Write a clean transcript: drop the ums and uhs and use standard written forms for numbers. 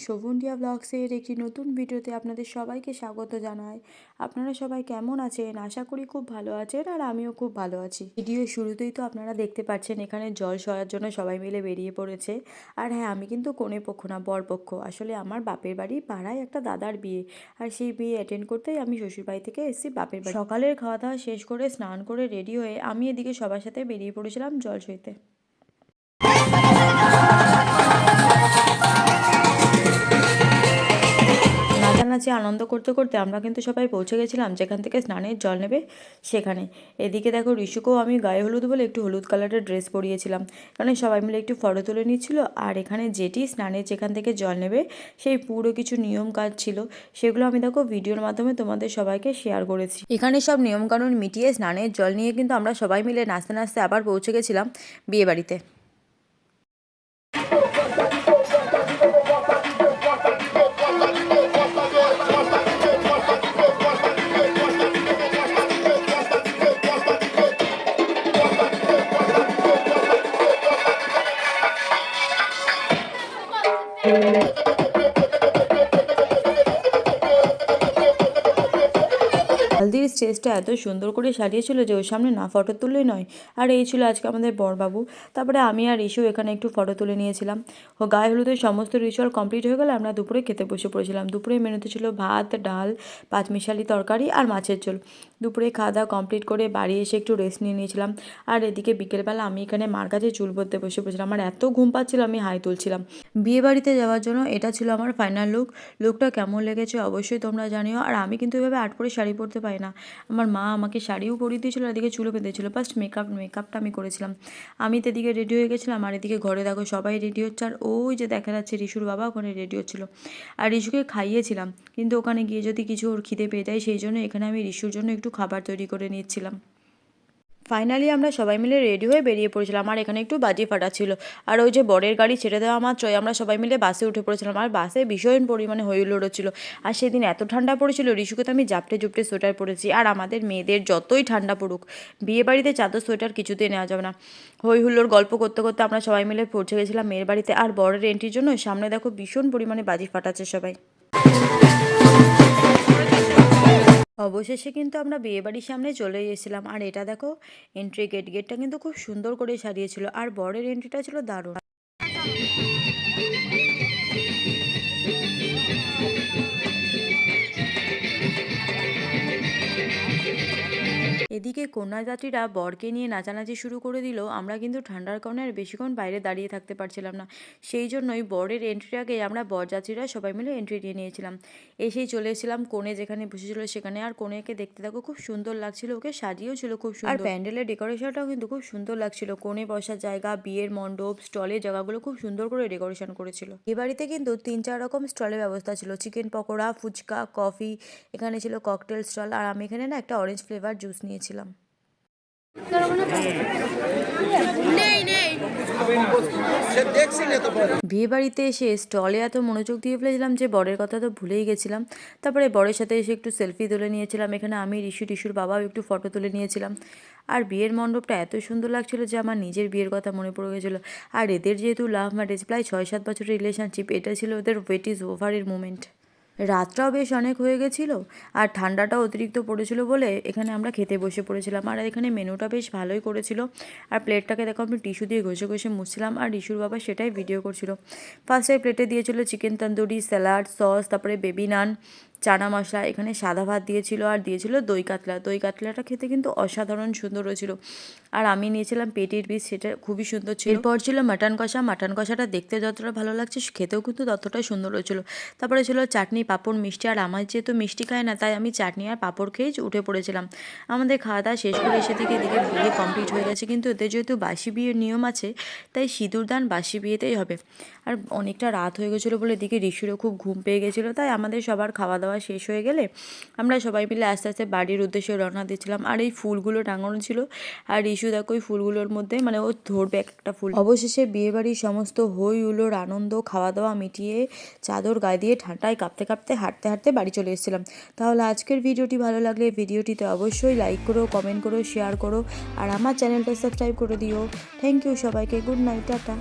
শোভনটিয়া ব্লগসের একটি নতুন ভিডিওতে আপনাদের সবাইকে স্বাগত জানাই। আপনারা সবাই কেমন আছেন? আশা করি খুব ভালো আছেন আর আমিও খুব ভালো আছি। ভিডিওর শুরুতেই তো আপনারা দেখতে পাচ্ছেন এখানে জল সরার জন্য সবাই মিলে বেরিয়ে পড়েছে। আর হ্যাঁ, আমি কিন্তু কনে পক্ষ না, বর পক্ষ। আসলে আমার বাপের বাড়ি পাড়ায় একটা দাদার বিয়ে, আর সেই বিয়ে অ্যাটেন্ড করতেই আমি শ্বশুরবাড়ি থেকে এসেছি বাপের বাড়ি। সকালের খাওয়া দাওয়া শেষ করে স্নান করে রেডি হয়ে আমি এদিকে সবার সাথে বেরিয়ে পড়েছিলাম জল সইতে। নাচানাচি আনন্দ করতে করতে আমরা কিন্তু সবাই পৌঁছে গেছিলাম যেখান থেকে স্নানের জল নেবে সেখানে। এদিকে দেখো ঋষুকেও আমি গায়ে হলুদ বলে একটু হলুদ কালারের ড্রেস পরিয়েছিলাম, কারণ সবাই মিলে একটু ফটো তুলে নিচ্ছিল। আর এখানে যেটি স্নানের যেখান থেকে জল নেবে সেই পুরো কিছু নিয়ম কাজ ছিল, সেগুলো আমি দেখো ভিডিওর মাধ্যমে তোমাদের সবাইকে শেয়ার করেছি। এখানে সব নিয়মকানুন মিটিয়ে স্নানের জল নিয়ে কিন্তু আমরা সবাই মিলে নাচতে নাচতে আবার পৌঁছে গেছিলাম বিয়েবাড়িতে। হালদির স্টেজটা এত সুন্দর করে সাজিয়েছিল যে ওর সামনে না ফটো তুললেই নয়। আর এই ছিল আজকে আমাদের বরবাবু। তারপরে আমি আর ইস্যু এখানে একটু ফটো তুলে নিয়েছিলাম। ও গায়ে হলুদের সমস্ত রিচুয়াল কমপ্লিট হয়ে গেলে আমরা দুপুরে খেতে বসে পড়েছিলাম। দুপুরে মেনুতে ছিল ভাত, ডাল, পাঁচমিশালি তরকারি আর মাছের ঝোল। দুপুরে খাওয়া দাওয়া কমপ্লিট করে বাড়ি এসে একটু রেস্ট নিয়ে নিয়েছিলাম। আর এদিকে বিকেলবেলা আমি এখানে মার কাছে চুল পড়তে বসে পড়েছিলাম। আমার এত ঘুম পাচ্ছিল আমি হাই তুলছিলাম। বিয়ে বাড়িতে যাওয়ার জন্য এটা ছিল আমার ফাইনাল লুক। লুকটা কেমন লেগেছে অবশ্যই তোমরা জানিও। আর আমি কিন্তু এভাবে আট পরে শাড়ি পরতে পারি না। আমার মা আমাকে শাড়িও পরিয়ে দিয়েছিলো, এদিকে চুলও বেঁধেছিলো। ফার্স্ট মেকআপটা আমি করেছিলাম। আমি তো এদিকে রেডি হয়ে গেছিলাম, আর এদিকে ঘরে দেখো সবাই রেডি হচ্ছে। আর ওই যে দেখা যাচ্ছে রিশুর বাবা ওখানে রেডি হচ্ছিলো। আর রিশুকে খাইয়েছিলাম, কিন্তু ওখানে গিয়ে যদি কিছু ওর খিদে পেয়ে যায় সেই জন্য এখানে আমি রিশুর জন্য একটু খাবার তৈরি করে নিচ্ছিলাম। ফাইনালি আমরা সবাই মিলে রেডি হয়ে বেরিয়ে পড়েছিলাম। আর এখানে একটু বাজি ফাটাচ্ছিল। আর ওই যে বরের গাড়ি ছেড়ে দেওয়া মাত্রই আমরা সবাই মিলে বাসে উঠে পড়েছিলাম। আর বাসে ভীষণ পরিমাণে হইহুল্লোড় হচ্ছিল। আর সেদিন এত ঠান্ডা পড়েছিল, রিশুকে তো আমি জাপটে জুপটে সোয়েটার পরেছি। আর আমাদের মেয়েদের যতই ঠান্ডা পড়ুক, বিয়ে বাড়িতে চাদর সোয়েটার কিছুতেই নেওয়া যাবে না। হইহুল্লোড় গল্প করতে করতে আমরা সবাই মিলে পৌঁছে গেছিলাম মেয়ের বাড়িতে। আর বরের এন্ট্রির জন্য সামনে দেখো ভীষণ পরিমাণে বাজি ফাটাচ্ছে সবাই। অবশেষে কিন্তু আমরা বিয়েবাড়ির সামনে চলে এসেছিলাম। আর এটা দেখো এন্ট্রি গেটটা কিন্তু খুব সুন্দর করে সাজিয়েছিল। আর বরের এন্ট্রিটা ছিল দারুণ। এদিকে কন্যাযাত্রীরা বরকে নিয়ে নাচানাচি শুরু করে দিল। আমরা কিন্তু ঠান্ডার কারণে আর বেশিক্ষণ বাইরে দাঁড়িয়ে থাকতে পারছিলাম না। সেই জন্যই বরের এন্ট্রির আগে আমরা বরযাত্রীরা সবাই মিলে এন্ট্রি নিয়ে নিয়েছিলাম। এসেই চলে এসেছিলাম কনে যেখানে বসেছিল সেখানে। আর কনেকে দেখতে দেখো খুব সুন্দর লাগছিল, ওকে সাজিয়েও ছিল খুব সুন্দর। আর প্যান্ডেলের ডেকোরেশনটাও কিন্তু খুব সুন্দর লাগছিল। কনে বসার জায়গা, বিয়ের মণ্ডপ, স্টলের জায়গাগুলো খুব সুন্দর করে ডেকোরেশন করেছিল। এ বাড়িতে কিন্তু 3-4 রকম স্টলের ব্যবস্থা ছিল। চিকেন পকোড়া, ফুচকা, কফি, এখানে ছিল ককটেল স্টল। আর আমি এখানে না একটা অরেঞ্জ ফ্লেভার জুস নিয়েছিলাম। বিয়ে বাড়িতে এসে স্টলে এত মনোযোগ দিয়ে ফেলেছিলাম যে বরের কথা তো ভুলেই গেছিলাম। তারপরে বরের সাথে এসে একটু সেলফি তুলে নিয়েছিলাম। এখানে আমি রিশুর বাবাও একটু ফটো তুলে নিয়েছিলাম। আর বিয়ের মণ্ডপটা এত সুন্দর লাগছিল যে আমার নিজের বিয়ের কথা মনে পড়ে গেছিলো। আর এদের যেহেতু লাভ ম্যারেজ, প্রায় 6-7 বছরের রিলেশনশিপ, এটা ছিল ওদের ওয়েট ইজ ওভারের মুমেন্ট। রাতটাও বেশ অনেক হয়ে গেছিলো আর ঠান্ডাটাও অতিরিক্ত পড়েছিল বলে এখানে আমরা খেতে বসে পড়েছিলাম। আর এখানে মেনুটা বেশ ভালোই করেছিল। আর প্লেটটাকে দেখো আমি টিস্যু দিয়ে ঘষে ঘষে মুছছিলাম, আর রিশুর বাবা সেটাই ভিডিও করছিল। ফার্স্টে প্লেটে দিয়েছিল চিকেন তন্দুরি, স্যালাড, সস, তারপরে বেবি নান, চানা মশলা, এখানে সাদা ভাত দিয়েছিল, আর দিয়েছিল দই কাতলা। দই কাতলাটা খেতে কিন্তু অসাধারণ সুন্দর হয়েছিল। আর আমি নিয়েছিলাম পেটির পিস, সেটা খুবই সুন্দর ছিল। এরপর ছিল মাটন কষা। মাটন কষাটা দেখতে যতটা ভালো লাগছে খেতেও কিন্তু ততটাই সুন্দর হয়েছিল। তারপরে ছিল চাটনি, পাঁপড়, মিষ্টি। আর আমার যেহেতু মিষ্টি খায় না, তাই আমি চাটনি আর পাঁপড় খেয়েই উঠে পড়েছিলাম। আমাদের খাওয়া দাওয়া শেষ করে এসে থেকে এদিকে বিয়ে কমপ্লিট হয়ে গেছে, কিন্তু এতে যেহেতু বাসি বিয়ের নিয়ম আছে তাই সিঁদুরদান বাসি বিয়েতেই হবে। আর অনেকটা রাত হয়ে গেছিলো বলে এদিকে ঋষুরও খুব ঘুম পেয়ে গেছিলো, তাই আমাদের সবার খাওয়া দাওয়া শেষ হয়ে গেলে আমরা সবাই মিলে আস্তে আস্তে বাড়ির উদ্দেশ্যে রওনা দিচ্ছিলাম। আর এই ফুলগুলো টাঙানো ছিল, আর ঋষু দেখো ওই ফুলগুলোর মধ্যে মানে ও ধরবে একটা ফুল। অবশেষে বিয়েবাড়ির সমস্ত হই হুল্লোড়, আনন্দ, খাওয়া দাওয়া মিটিয়ে চাদর গায়ে দিয়ে ঠান্ডায় কাঁপতে কাঁপতে হাঁটতে হাঁটতে বাড়ি চলে এসেছিলাম। তাহলে আজকের ভিডিওটি ভালো লাগলে ভিডিওটিতে অবশ্যই লাইক করো, কমেন্ট করো, শেয়ার করো, আর আমার চ্যানেলটা সাবস্ক্রাইব করে দিও। থ্যাংক ইউ সবাইকে। Good night, tata.